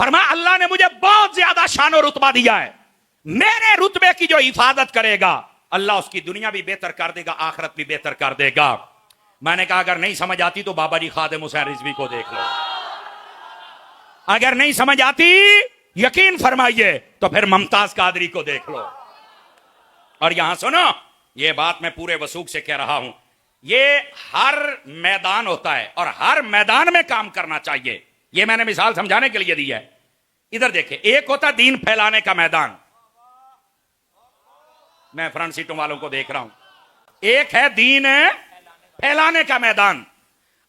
फरमाया अल्लाह ने मुझे बहुत ज्यादा शान और रुतबा दिया है, मेरे रुतबे की जो हिफाजत करेगा अल्लाह उसकी दुनिया भी बेहतर कर देगा, आखिरत भी बेहतर कर देगा। मैंने कहा अगर नहीं समझ आती तो बाबा जी खादिम हुसैन रिजवी को देख लो, अगर नहीं समझ आती यकीन फरमाइए तो फिर मुमताज कादरी को देख लो। और यहां सुनो, ये बात मैं पूरे वसूख से कह रहा हूं, ये हर मैदान होता है और हर मैदान में काम करना चाहिए। ये मैंने मिसाल समझाने के लिए दी है। इधर देखे, एक होता दीन फैलाने का मैदान, मैं फ्रंट सीटों वालों को देख रहा हूं, एक है दीन फैलाने का मैदान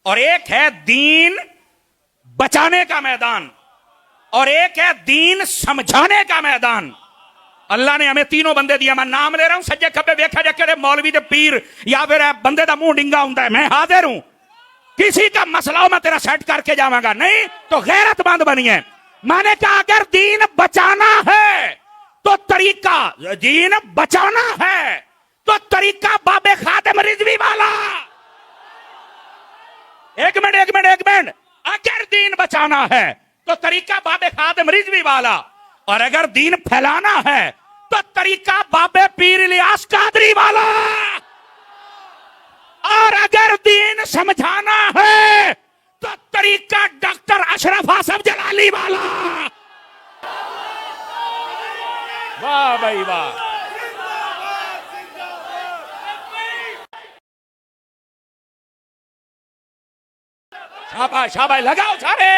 और एक है दीन बचाने का मैदान और एक है दीन समझाने का मैदान। अल्लाह ने हमें तीनों बंदे दिया। मैं नाम ले रहा हूं, सज्जे खब्बे वेखा जाके मौलवी दे पीर या फिर बंदे दा मुंह डिंगा हुंदा है, मैं हाजिर हूं, किसी का मसला हो मैं तेरा सेट करके जावांगा, नहीं तो गैरतमंद बनिए। मैंने कहा अगर दीन बचाना है तो तरीका, दीन बचाना है तो तरीका बाबे खादिम रिजवी वाला। एक मिनट, अगर दीन बचाना है तो तरीका बाबे खादिम रिजवी वाला, और अगर दीन फैलाना है तो तरीका बाबे पीर इलियास कादरी वाला, और अगर दीन समझाना है तो तरीका डॉक्टर अशरफ आसफ जलाली वाला। वाह भाई वाह, शाबाश शाबाश, लगाओ सारे।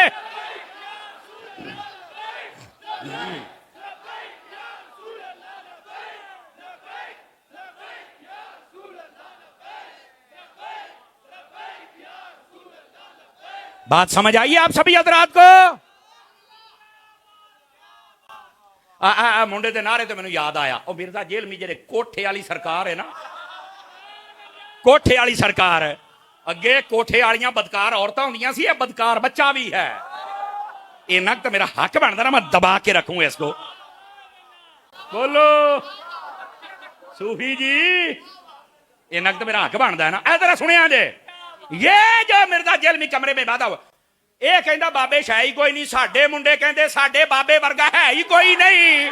बात समझ आइए आप सभी हजरात को। मुंडे दे नारे तो मैंने याद आया, ओ मिर्जा जेल में जेरे कोठे वाली सरकार है ना, कोठे वाली सरकार है, अगे कोठे वालियां बदकार औरतां होंदियां सी, बदकार बच्चा भी है। इन्ना तो मेरा हक बनता ना, मैं दबा के रखूं इसको। बोलो सूफी जी, इन्ना तो मेरा हक बनता है ना। ऐ जरा सुनिया जे, ये जो मिर्जा जेल में कमरे में बाधा हुआ, ये कहता बाबे है ही कोई नहीं, साडे मुंडे कहते साडे बाबे वर्गा है ही कोई नहीं।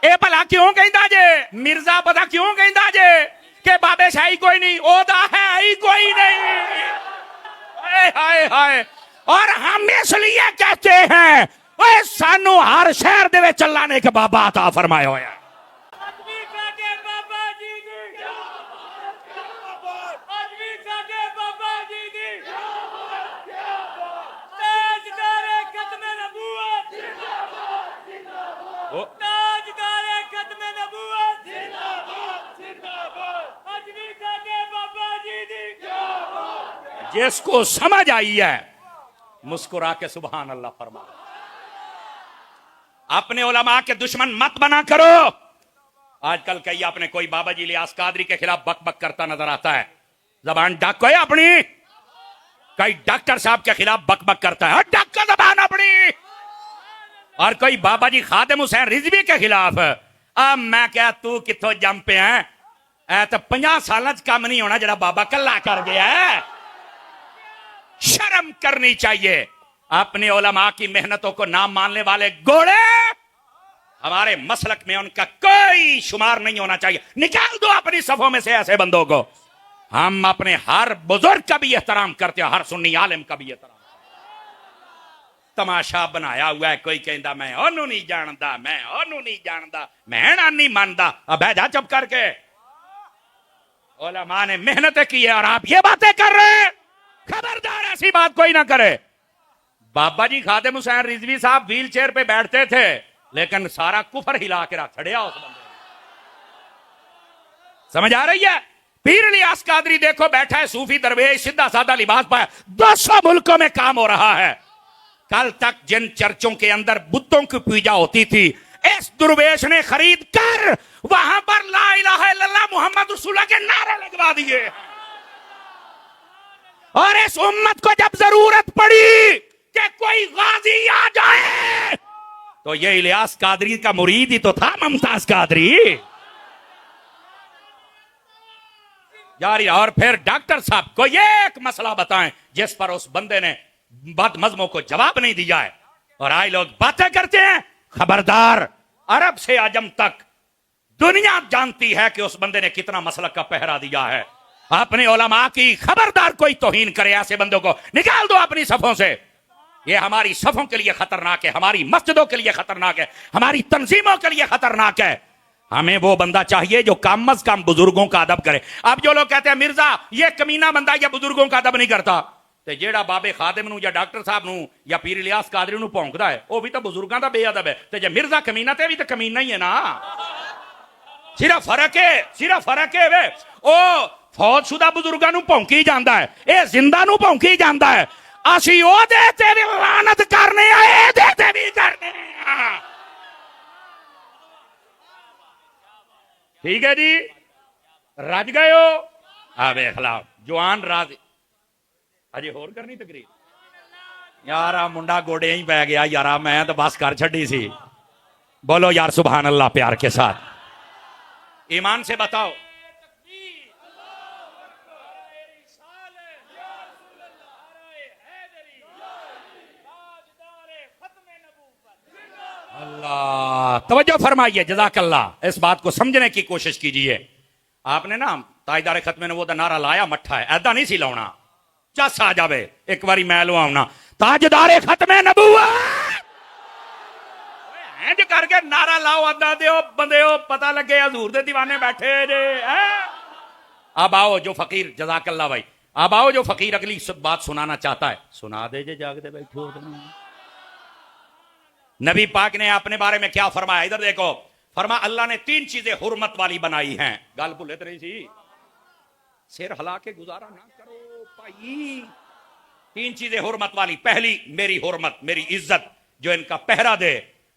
ये भला क्यों कहता जे मिर्जा, पता क्यों कहता जे कि बाबे है ही कोई नहीं, ओदा है ही कोई नहीं। हाय हाय हाय, और हम इसलिए कहते हैं ओए सानू हर शहर दे विच चलाने के बाबा अता फरमाया होया। जिसको समझ आई है मुस्कुरा के सुभान अल्लाह फरमा। अपने उलमा के दुश्मन मत बना करो। आजकल कई आपने कोई बाबा जी इलियास कादरी के खिलाफ बक बक करता नजर आता है, जबान डाको है अपनी। कई डॉक्टर साहब के खिलाफ बक बक करता है, डाको जबान अपनी। और कोई बाबा जी खादिम हुसैन रिजवी के खिलाफ, अब मैं क्या तू कितों जम पे है, ऐ तो 50 साल काम नहीं होना जरा बाबा कल्ला कर गया है। शर्म करनी चाहिए। अपने उलमा की मेहनतों को ना मानने वाले घोड़े, हमारे मसलक में उनका कोई शुमार नहीं होना चाहिए। निकाल दो अपनी सफों में से ऐसे बंदों को। हम अपने हर बुजुर्ग का भी एहतराम करते हैं, हर सुन्नी आलिम का भी एहतराम। तमाशा बनाया हुआ है, कोई कहता मैं ओनू नहीं जानता, मैं ओनू नहीं जानता, मैं ना नहीं मानता। अब जा चुप करके। उलमा ने मेहनत की है और आप ये बातें कर रहे हैं। खबरदार ऐसी बात कोई ना करे। बाबा जी खादिम हुसैन रिजवी साहब व्हील चेयर पे बैठते थे, लेकिन सारा कुफर हिला के रख छड़िया उस बंदे ने। समझ आ रही है? पीर इलियास कादरी देखो बैठा है, सूफी दरवेश, सीधा साधा लिबास पाया, 200 मुल्कों में काम हो रहा है। कल तक जिन चर्चों के अंदर बुतों की पूजा होती थी, इस दुर्वेश ने खरीद कर वहां पर ला इलाहा इल्लल्लाह मुहम्मद रसूलुल्लाह के नारे लगवा दिए। और इस उम्मत को जब जरूरत पड़ी कि कोई गाजी आ जाए, तो ये इलियास कादरी का मुरीद ही तो था, मुमताज कादरी यारी। और फिर डॉक्टर साहब को ये एक मसला बताएं जिस पर उस बंदे ने बदमज़मों को जवाब नहीं दिया है। और आज लोग बातें करते हैं। खबरदार, अरब से आजम तक दुनिया जानती है कि उस बंदे ने कितना मसलक का पहरा दिया है। अपने उलमा की खबरदार कोई तौहीन करे, ऐसे बंदों को निकाल दो अपनी सफों से। ये हमारी सफों के लिए खतरनाक है, हमारी मस्जिदों के लिए खतरनाक है, हमारी तंजीमों के लिए खतरनाक है। हमें वो बंदा चाहिए जो कम अज कम बुजुर्गों का अदब करे। अब जो लोग कहते हैं मिर्जा ये कमीना बंदा या बुजुर्गों का अदब नहीं करता, ਤੇ ਜਿਹੜਾ ਬਾਬੇ ਖਾਦਮ ਨੂੰ ਜਾਂ ਡਾਕਟਰ ਸਾਹਿਬ ਨੂੰ ਜਾਂ ਪੀਰ ਇਲਿਆਸ ਕਾਦਰੀ ਨੂੰ ਭੌਂਕਦਾ ਹੈ, ਉਹ ਵੀ ਤਾਂ ਬਜ਼ੁਰਗਾਂ ਦਾ ਬੇਅਦਬ ਹੈ। ਤੇ ਜੇ ਮਿਰਜ਼ਾ ਕਮੀਨਾ ਤੇ ਵੀ ਤਾਂ ਕਮੀਨਾ ਹੀ ਹੈ ਨਾ। ਸਿਰਫ ਫਰਕ ਹੈ ਵੇ, ਉਹ ਫੌਜਸ਼ੁਦਾ ਬਜ਼ੁਰਗਾਂ ਨੂੰ ਭੌਂਕੀ ਜਾਂਦਾ ਹੈ, ਇਹ ਜ਼ਿੰਦਾ ਨੂੰ ਭੌਂਕੀ ਜਾਂਦਾ ਹੈ। ਅਸੀਂ ਉਹਦੇ ਤੇ ਵੀ ਲਾਨਤ ਕਰਨੇ ਆ, ਇਹਦੇ ਤੇ ਵੀ ਕਰਨੇ ਆ। ਠੀਕ ਹੈ ਜੀ, ਰੱਜ ਗਏ ਹੋ। ਆ ਵੇਖ ਲਾ ਜਵਾਨ ਰਾਜ अजे होर करनी तकरीर। यार आ मुंडा गोड़े ही पै गया यार, मैं तो बस कर छड़ी सी। बोलो यार सुभान अल्लाह प्यार के साथ, ईमान से बताओ। अल्लाह तवज्जो फरमाइए, जज़ाकल्लाह। इस बात को समझने की कोशिश कीजिए। आपने ना ताजदार खत्मे नबूवत दा नारा लाया मट्ठा है, ऐदा नहीं सी लाउना। चस आ जावे एक बारी मैं लवाउना ताजदारे खत्मे नबूवत इंज करके नारा लाओ, अदा दियो बंदेओ, पता लगे हजूर दे दीवाने बैठे जे। अब आओ जो फकीर, जज़ाकल्लाह भाई, अब आओ जो फकीर अगली बात सुनाना चाहता है सुना दे जे, जागते बैठे हो। नबी पाक ने अपने बारे में क्या फरमाया, इधर देखो। फरमा अल्लाह ने 3 चीजें हुर्मत वाली बनाई हैं। गल भुले तो नहीं सी, सिर हिला के गुजारा ना करो भाई। 3 चीजें हुर्मत वाली। पहली मेरी हुर्मत, मेरी इज्जत, जो इनका पहरा दे,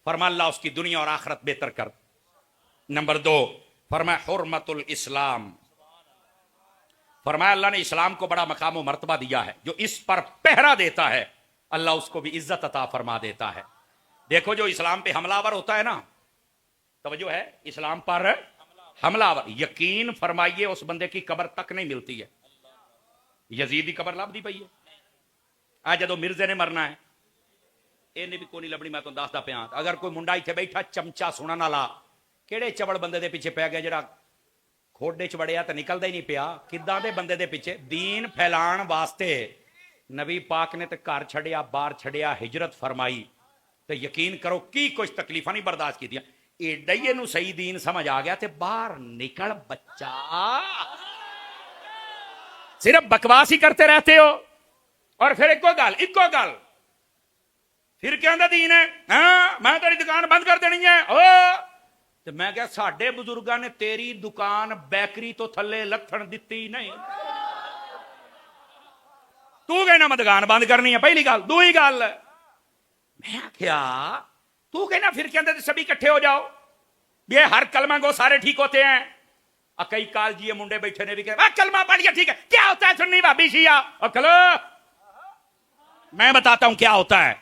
फरमा अल्लाह उसकी दुनिया और आखिरत बेहतर कर। नंबर 2 फरमाया हुर्मतुल इस्लाम, फरमाया अल्लाह ने इस्लाम को बड़ा मकाम और मर्तबा दिया है। जो इस पर पहरा देता है अल्लाह उसको भी इज्जत अता फरमा देता है। देखो जो इस्लाम पे हमलावर होता है ना, तवज्जो है, इस्लाम पर हमलावर, यकीन फरमाइए उस बंदे की कब्र तक नहीं मिलती है। यजीद की कब्र लभदी पई है। आज जो मिर्जे ने मरना है इन्हें भी कोई नहीं लभनी। मैं तो दसदा पिया, अगर कोई मुंडा इत्थे बैठा चमचा सुनन वाला, किहड़े चवड़ बंदे दे पीछे पै गया जिहड़ा खोडे च वड़िया तो निकलदा ही नहीं पिया। किदां दे बंदे दे पीछे दीन फैलाण वास्ते नबी पाक ने तो घर छड़िया, बाहर छड़िया, हिजरत फरमाई। तो यकीन करो की कुछ तकलीफा नहीं बर्दाश्त की। एडा ही इहनूं सही दीन समझ आ गया, तो बाहर निकल बच्चा, सिर्फ बकवास ही करते रहते हो। और फिर इको गल फिर कहंदा दीन है, हाँ मैं तेरी दुकान बंद कर देनी है। ओ तो मैं क्या, साडे बुजुर्गां ने तेरी दुकान बेकरी तो थले लथण दित्ती नहीं, तू कहना मैं दुकान बंद करनी है। पहली गल। दूई गल मैं क्या, तू कहना फिर कहते सभी इकट्ठे हो जाओ, ये हर कलमा को सारे ठीक होते हैं। कई काल जी मुंडे बैठे ने भी कहा कलमा पढ़ लिया ठीक है, क्या होता है सुन्नी भाभी शिया। और कलो मैं बताता हूं क्या होता है।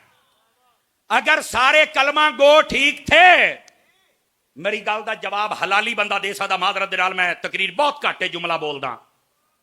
अगर सारे कलमा गो ठीक थे, मेरी गल का जवाब हलाली बंदा दे सकदा। मादरत दे नाल मैं तकरीर बहुत घट जुमला बोलदा,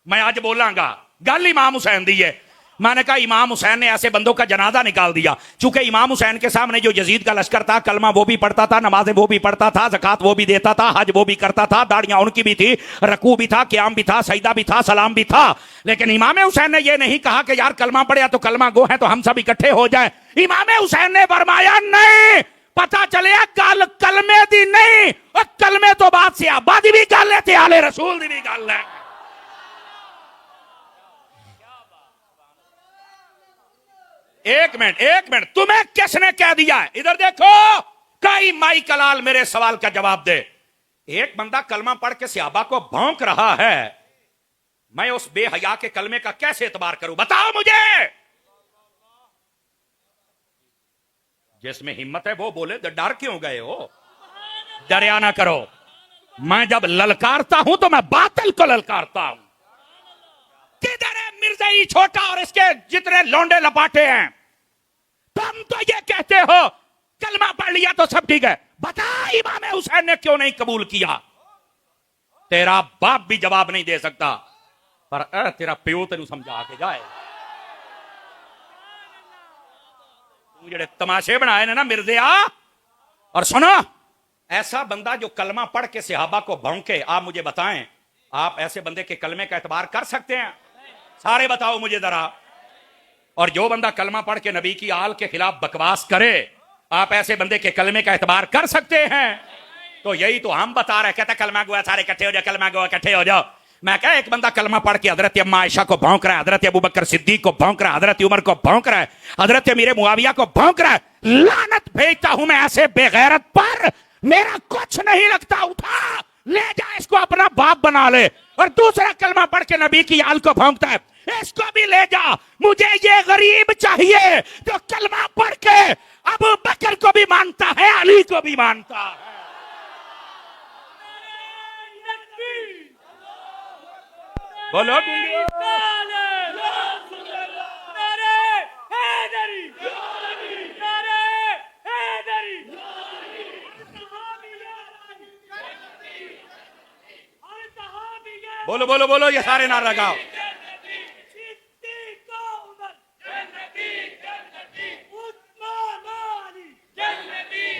मैं अज बोलांगा। गल इमाम हुसैन दी है। मैंने कहा इमाम हुसैन ने ऐसे बंदों का जनाजा निकाल दिया। चूंकि इमाम हुसैन के सामने जो यजीद का लश्कर था, कलमा वो भी पढ़ता था, नमाजें वो भी पढ़ता था, ज़कात वो भी देता था, हज वो भी करता था, दाढ़ियां उनकी भी थी, रकू भी था, क़याम भी था, सजदा भी था, सलाम भी था। लेकिन इमाम हुसैन ने यह नहीं कहा कि यार कलमा पढ़िया तो कलमा गो है तो हम सब इकट्ठे हो जाए। इमाम हुसैन ने फरमाया नहीं, पता चले गल कलमे दी नहीं, और कलमे तो बाद से आबादी भी गल है, आले रसूल दी भी गल है। एक मिनट, तुम्हें किसने कह दिया है? इधर देखो, कई माई कलाल मेरे सवाल का जवाब दे। एक बंदा कलमा पढ़ के सहाबा को भौंक रहा है, मैं उस बेहया के कलमे का कैसे एतबार करूं? बताओ मुझे। जिसमें हिम्मत है वो बोले, तो डर क्यों गए हो? डरिया ना करो। मैं जब ललकारता हूं तो मैं बातिल को ललकारता हूं। किधर है मिर्जाई छोटा और इसके जितने लौंडे लपाटे हैं? तुम तो ये कहते हो कलमा पढ़ लिया तो सब ठीक है। बता इमाम हुसैन ने क्यों नहीं कबूल किया? तेरा बाप भी जवाब नहीं दे सकता, पर तेरा प्यो तेनू समझा के जाए। तू जेड़े तमाशे बनाए ने ना मिर्जिया। और सुनो, ऐसा बंदा जो कलमा पढ़ के सहाबा को भौंके, आप मुझे बताएं, आप ऐसे बंदे के कलमे का एतबार कर सकते हैं? सारे बताओ मुझे जरा। और जो बंदा कलमा पढ़ के नबी की आल के खिलाफ बकवास करे, आप ऐसे बंदे के कलमे का एतबार कर सकते हैं? तो यही तो हम बता रहे, कहते कलमा गुआ सारे इकट्ठे हो जाओ, कलमा गुआ इकट्ठे हो जाओ। मैं कहा एक बंदा कलमा पढ़ के हजरत अम्मा आयशा को भौंक रहा है, हजरत अबू बकर सिद्दीक को भौंक रहा है, हजरत उमर को भौंक रहा है, हजरत अमीर मुआविया को भौंक रहा है। लानत भेजता हूं मैं ऐसे बेगैरत पर, मेरा कुछ नहीं लगता। उठा ले जा इसको, अपना बाप बना ले। और दूसरा कलमा पढ़ के नबी की आल को भौंकता है, इसको भी ले जा। मुझे ये गरीब चाहिए जो कलमा पढ़ के अबू बकर को भी मानता है, अली को भी मानता है। बोलो बोलो बोलो बोलो, ये सारे नारा लगाओ।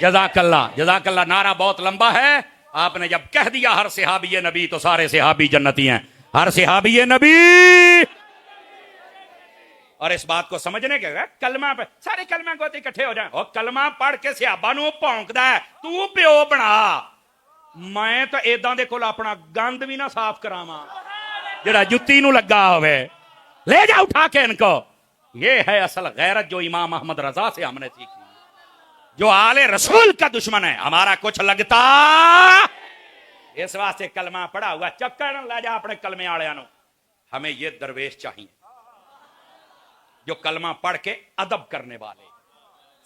जज़ाकल्लाह जज़ाकल्लाह। नारा बहुत लंबा है, आपने जब कह दिया हर सहाबी नबी तो सारे सहाबी जन्नती हैं, हर सहाबी नबी। और इस बात को समझने के कलमा पे सारे कलमा को इकट्ठे हो जाए। और कलमा पढ़ के सहाबा नूं भौंकदा है, तू प्यो बना। मैं तो इदां दे कोल अपना गंद भी ना साफ करावां जेड़ा जुत्ती नूं लगा होवे। ले जा उठा के इनको। ये है असल गैरत जो इमाम अहमद रजा से हमने सीखी। जो आले रसूल का दुश्मन है, हमारा कुछ लगता। इस वास्ते कलमा पढ़ा हुआ चक्कर ला जा अपने कलमे वालियां नूं। हमें ये दरवेश चाहिए जो कलमा पढ़ के अदब करने वाले,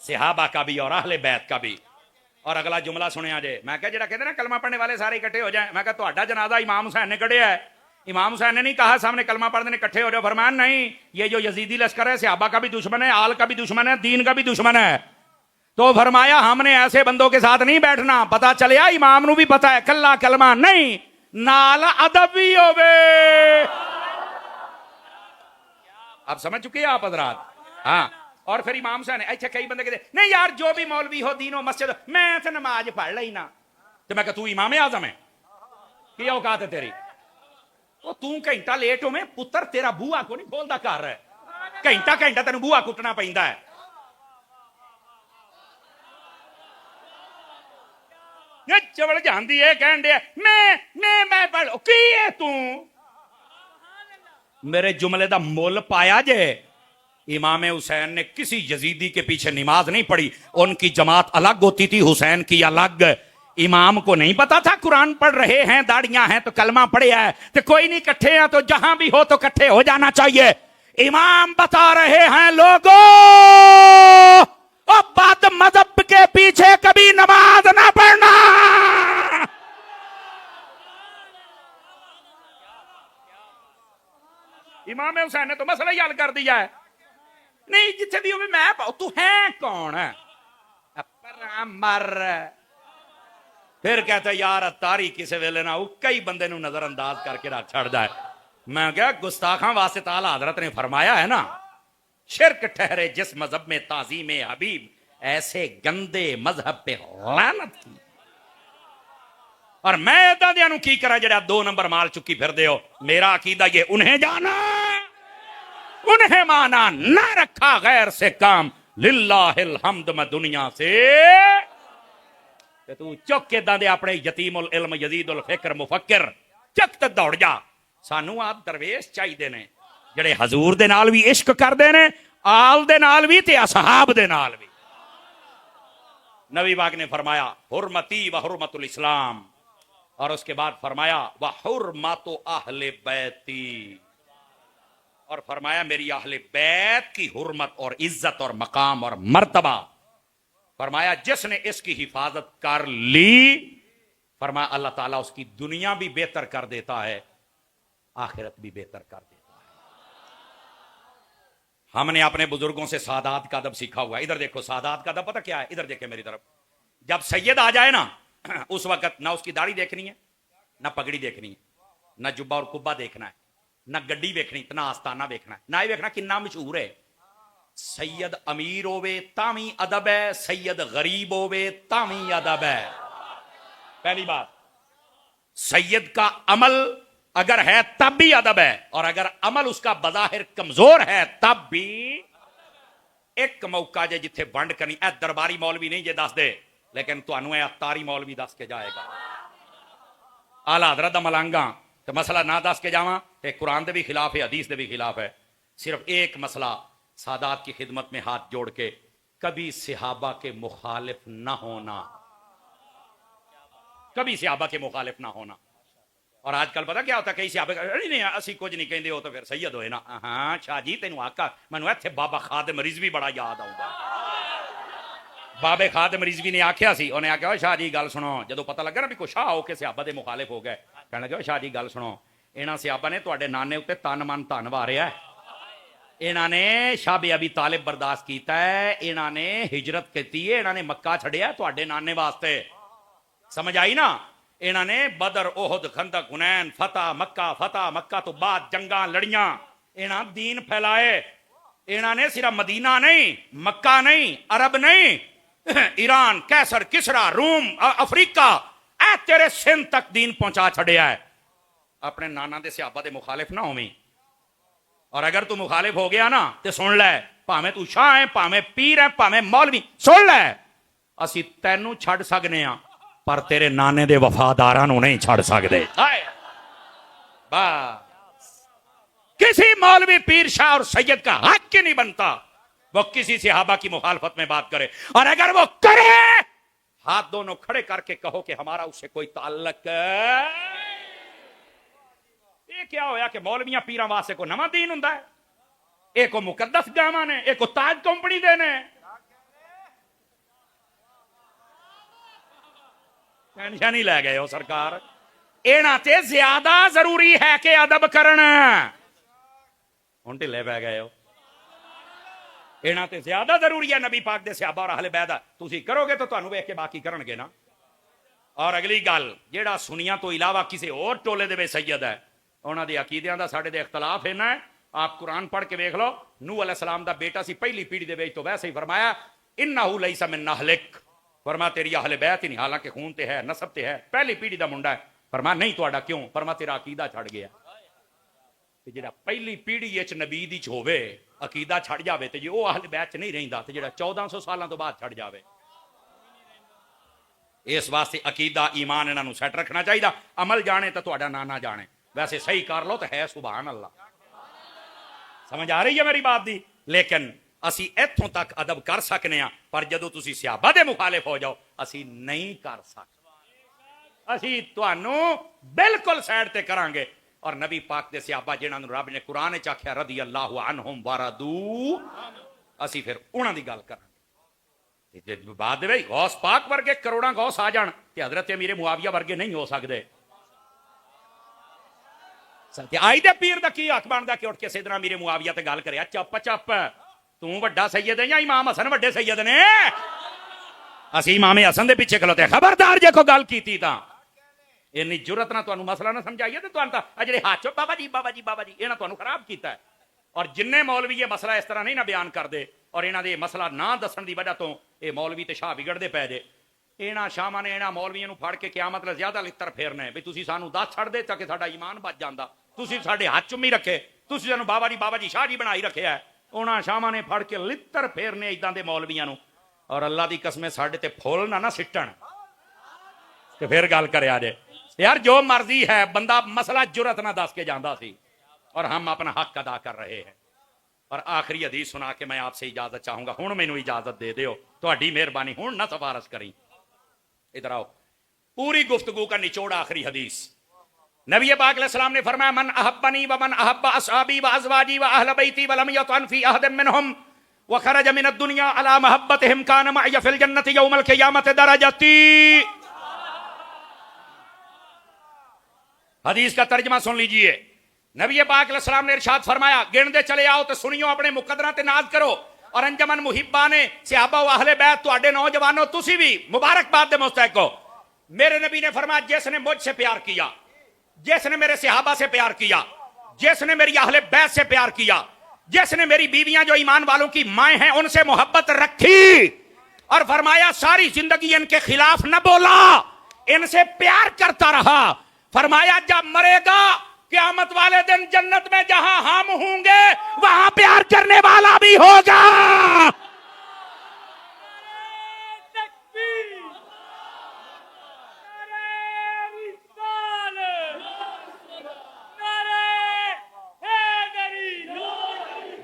सहाबा का भी और अहले बैत का भी। और अगला जुमला सुनिया जे, मैं क्या जेड़ा कहते ना कलमा पढ़ने वाले सारे इकट्ठे हो जाए, मैं क्या तुहाडा जनाजा इमाम हुसैन ने कढ़िया है। इमाम हुसैन ने नहीं कहा सामने कलमा पढ़ने इकट्ठे हो जाओ, फरमान नहीं, ये जो यजीदी लश्कर है सहाबा का भी दुश्मन है, आल का भी दुश्मन है, दीन का भी दुश्मन है। तो फरमाया हमने ऐसे बंदों के साथ नहीं बैठना। पता चलिया इमाम नू भी पता है कल्ला कलमा नहीं, नाल अदब भी होवे। आप समझ चुके हैं आप हजरात? हाँ। और फिर इमाम हुसैन अच्छा कई बंदे कहते नहीं यार जो भी मौलवी हो दीनो मस्जिद, मैं तो नमाज पढ़ ली ना। तो मैं कहा तू इमाम आजम है, क्या औकात है तेरी? वो तू घंटा लेट हो, मैं पुत्र तेरा बूहा को नहीं खोलता कर रहा है, घंटा घंटा तेन बूहा कुटना पैंदा है। चवल जानती है कहन दे मैं पढ़ की है तू। मेरे जुमले का मुल पाया जे। इमाम हुसैन ने किसी यजीदी के पीछे नमाज नहीं पढ़ी, उनकी जमात अलग होती थी, हुसैन की अलग। इमाम को नहीं पता था कुरान पढ़ रहे हैं, दाढ़ियां हैं तो कलमा पढ़े है, तो कोई नहीं इकट्ठे हैं तो जहां भी हो तो इकट्ठे हो जाना चाहिए। इमाम बता रहे हैं लोगों, बद मजहब के पीछे कभी नमाज ना पढ़ना। इमाम हुसैन ने तो मसला ही हल कर दिया है। नहीं जिथे भी हो मैं पाओ, तू है कौन है? मर फिर कहते यार तारी किसी वेले ना कई बंदे नू नजरअंदाज करके रख छड़दा है। मैं क्या गुस्ताखां वास्ते ताला हजरत ने फरमाया है ना, शिरक ठहरे जिस मजहब में ताजीम हबीब, ऐसे गंदे मजहब पे लानत की। और मैं इदा दियां नू की करा जेड़ा 2 नंबर माल चुकी फिर दे हो। मेरा अकीदा ये उन्हें जाना उन्हें माना, ना रखा गैर से काम, लिल्लाहिल हम्द। मैं दुनिया से तू चुक के दे अपने यतीमुल इल्म यजीदुल फिक्र मुफक्किर चक ते दौड़ जा। सानू आप दरवेश चाहिए ने जेड़े हजूर दे नाल भी इश्क करदे ने, आल दे नाल भी ते असहाब दे नाल भी। नबी पाक ने फरमाया हुर्मती व हुर्मतुल इस्लाम, और उसके बाद फरमाया व हुर्मतु अहले बैती, और फरमाया मेरी अहले बैत की हुर्मत और इज्जत और मकाम और मर्तबा। फरमाया जिसने इसकी हिफाजत कर ली, फरमाया अल्लाह ताला उसकी दुनिया भी बेहतर कर देता है, आखिरत भी बेहतर कर देता है। हमने अपने बुजुर्गों से सादात का अदब सीखा हुआ है। इधर देखो सादात का अदब पता क्या है? इधर देखे मेरी तरफ। जब सैयद आ जाए ना, उस वक्त ना उसकी दाढ़ी देखनी है, ना पगड़ी देखनी है, ना जुब्बा और कुब्बा देखना है, ना गड्डी देखनी, इतना आस्ताना देखना है, ना ही देखना किन्ना मशहूर है। सैयद अमीर होवे तावी अदब है, सैयद गरीब होवे तावी अदब है। पहली बात, सैयद का अमल अगर है तब भी अदब है, और अगर अमल उसका बज़ाहिर कमजोर है तब भी। एक मौका जे जिथे वंड करनी, ए दरबारी मौलवी नहीं जे दस दे, लेकिन तुहानू ए अतारी मौलवी दस के जाएगा। आला हज़रत दा मलांगा तो मसला ना दस के जावा तो कुरान दे भी खिलाफ है, हदीस दे भी खिलाफ है। सिर्फ एक मसला, सादात की खिदमत में हाथ जोड़ के, कभी सहाबा के मुखालिफ ना होना, कभी सहाबा के मुखालिफ ना होना। और आजकल पता क्या होता, कई सहाबे नहीं असी कुछ नहीं कहते, हो तो फिर सैयद होए ना। हाँ शाह जी तेन आका, मैनू इत्थे बाबा खादिम रिजवी बड़ा याद आऊंगा। बाबे खादिम रिजवी ने आख्या सी, उन्हें आख्या शाह जी गल सुनो, जो पता लगा ना भी कुछ शाह होके सहाबा दे मुखालिफ हो गए, कहने लगे शाह जी गल सुनो, इन्हां सहाबा ने तुहाडे नाने उत्ते तन मन धन वारिया है, इन्हां ने शाह बे अबी तालिब बर्दाश्त कीता है, इन्हां ने हिजरत कीती है, इन्हां ने मक्का छड़िया तुहाडे नाने वास्ते। समझ आई ना? इन्हां ने बदर, ओहद, खंदक, हुनैन, फतह मक्का तो बाद जंगा लड़ियां, इन्हां दीन फैलाए। इन्हां ने सिर्फ मदीना नहीं, मक्का नहीं, अरब नहीं, ईरान, कैसर, किसरा, रूम, अफ्रीका, ए तेरे सिंध तक दीन पहुंचा छड़िया है। अपने नाना दे सहाबा दे मुखालिफ ना होवी, और अगर तू मुखालिफ हो गया ना तो सुन लै, भावें तू शाह है, भावें पीर है, भावें मौलवी, सुन लै, असी तैनू छड़ सकने आ पर तेरे नाने दे वफादारां नू नहीं छड़ सकदे। किसी मौलवी, पीर, शाह और सैयद का हक ही नहीं बनता वो किसी सहाबा की मुखालफत में बात करे, और अगर वो करे हाथ दोनों खड़े करके कहो कि हमारा उससे कोई ताल्लुक। ये क्या होया कि मौलवियां पीरां वास्ते को नवा दीन हुंदा है, एक को मुकद्दस गावां ने, एक को ताज कंपनी दे ने। टेंशन ही लै गए हो सरकार। इन्हां ते ज्यादा जरूरी है कि अदब करन, हुण ढिले पै गए हो। इन्हां ते ज्यादा जरूरी है नबी पाक दे सहाबा और अहले बैत। तुसीं करोगे तो तुहानू वेख के बाकी करनगे ना। और अगली गल, जेड़ा सुनिया तो इलावा किसी और टोले दे विच सैयद है, उन्हां दे अकीदियां दा साडे दे इख्तलाफ है ना। आप कुरान पढ़ के वेख लो, नूह अलैहिस्सलाम दा बेटा सी, पहली पीढ़ी दे विच तो वैसे ही फरमाया इन्नहु लैसा मिन अहलिक, फरमा तेरी अहले बैत ही नहीं, हालांकि खून ते है, नसब ते है, पहली पीढ़ी दा मुंडा है। फरमा नहीं तुहाडा क्यों? फरमा तेरा अकीदा छड़ गया। ते जेड़ा पहली पीढ़ी विच नबी दी च होवे, अकीदा छड़ जावे, ते जे ओह अहले बैत च नहीं रहिंदा, ते जेड़ा 1400 सालां तो बाद छड़ जावे। इस वास्ते अकीदा, ईमान इन्हां नूं सैट रखना चाहिए। अमल जाने तो तुहाडा ना ना जाने, वैसे सही कर लो तो है सुभान अल्लाह। समझ आ रही है मेरी बात दी? लेकिन असी इत्थों तक अदब कर सकने हैं, पर जदों तुसी सहाबा दे मुखालिफ हो जाओ असी नहीं कर सकते। असी तुहानू बिल्कुल साइड ते करांगे। और नबी पाक दे सहाबा जिन्हां नूं रब ने कुरान च आख्या रदी अल्लाहु अन्हुम वरदू, असी फिर उन्हां दी गल करांगे। बाद में गौस पाक वर्गे करोड़ां गौस आ जाण ते हजरत अमीर मुआविया वर्गे नहीं हो सकते। आई दे पीर दा की हक बनदा कि उठ के सैयदना अमीर मुआविया ते गल करे? चुप चुप, तू वड्डा सैयद है या इमाम हसन वड्डे सैयद ने? असी इमाम हसन दे पीछे खलोते, खबरदार जे को गल कीती तां इन्नी जुरत ना तुहानू मसला ना समझाइए, तो तुहानू तां जिहड़े हाथ चो बाबा जी बाबा जी बाबा जी, इन्हां तुहानू खराब कीता है। और जिन्ने मौलवी ये मसला इस तरह नहीं ना बयान करते, और इन्हां दे मसला ना दसन की वजह तो ये मौलवी ते शाह बिगड़ते पै जे। इन्हां शाहां ने इन्हां मौलवियां नूं फड़ के क्या मतलब ज्यादा लित्तर फेरने भी तुसीं सानू दस छड़ दे ताकि साडा ईमान बच जांदा, तुसीं साडे हाथ चुम्मी रखे, तुसीं सानू बाबा जी शाह जी बनाई रखे है। उन्हां शाहां ने फड़ के लित्तर फेरने इदां दे मौलवियां नूं। और अल्लाह दी कसम साडे ते फुल ना सिट्टण ते फिर गल करया जे। यार जो मर्जी है, बंदा मसला जुरत ना दस के जांदा सी, और हम अपना हक अदा कर रहे हैं। और आखिरी हदीस सुना के मैं आपसे इजाजत चाहूंगा। हुण मैनू इजाजत दे दिओ, तुहाडी मेहरबानी, हुण ना सिफारिश करी। इधर आओ, पूरी गुफ्तगू का निचोड़ आखिरी हदीस। नबी पाक अलैहिस्सलाम ने फरमाया मन अहब्बनी व मन अहब्बा असहाबी व अज़वाजी व अहल बैती व लम यतन फी अहदिन मिनहुम व खरज मिन अद-दुनिया अला महब्बतिहिम कान मअय फिल जन्नति यौमल क़ियामत दरजती। हदीस का तर्जमा सुन लीजिए। नबी पाक अलैहिस्सलाम ने इरशाद फरमाया, गिनदे चले आओ तो सुनियो, अपने मुकद्दरां ते नाज करो। और अंजमन मुहिब्बा ने सहाबा व अहले बैत, तुहाडे नौजवानों तुसी भी मुबारकबाद दे मुस्तहिक हो। मेरे नबी ने फरमाया, जिसने मुझसे प्यार किया, जिसने मेरे सहाबा से प्यार किया, जिसने मेरी अहले बैत से प्यार किया, जिसने मेरी बीवियां जो ईमान वालों की माएँ हैं उनसे मोहब्बत रखी और फरमाया सारी जिंदगी इनके खिलाफ न बोला, इनसे प्यार करता रहा, फरमाया जब मरेगा क़यामत वाले दिन जन्नत में जहां हम होंगे वहां प्यार करने वाला भी होगा।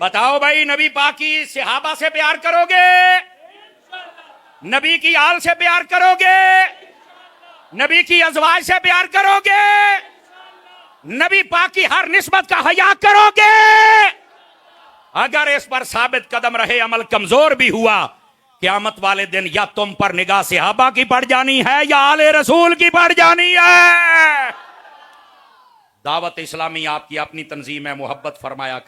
बताओ भाई, नबी पाक की सहाबा से प्यार करोगे? नबी की आल से प्यार करोगे? नबी की अज़वाज से प्यार करोगे? नबी पाक की हर निस्बत का हया करोगे? अगर इस पर साबित कदम रहे, अमल कमजोर भी हुआ, क़यामत वाले दिन या तुम पर निगाह सहाबा की पड़ जानी है या आले रसूल की पड़ जानी है। दावत इस्लामी आपकी अपनी तंजीम है, मोहब्बत फरमाया।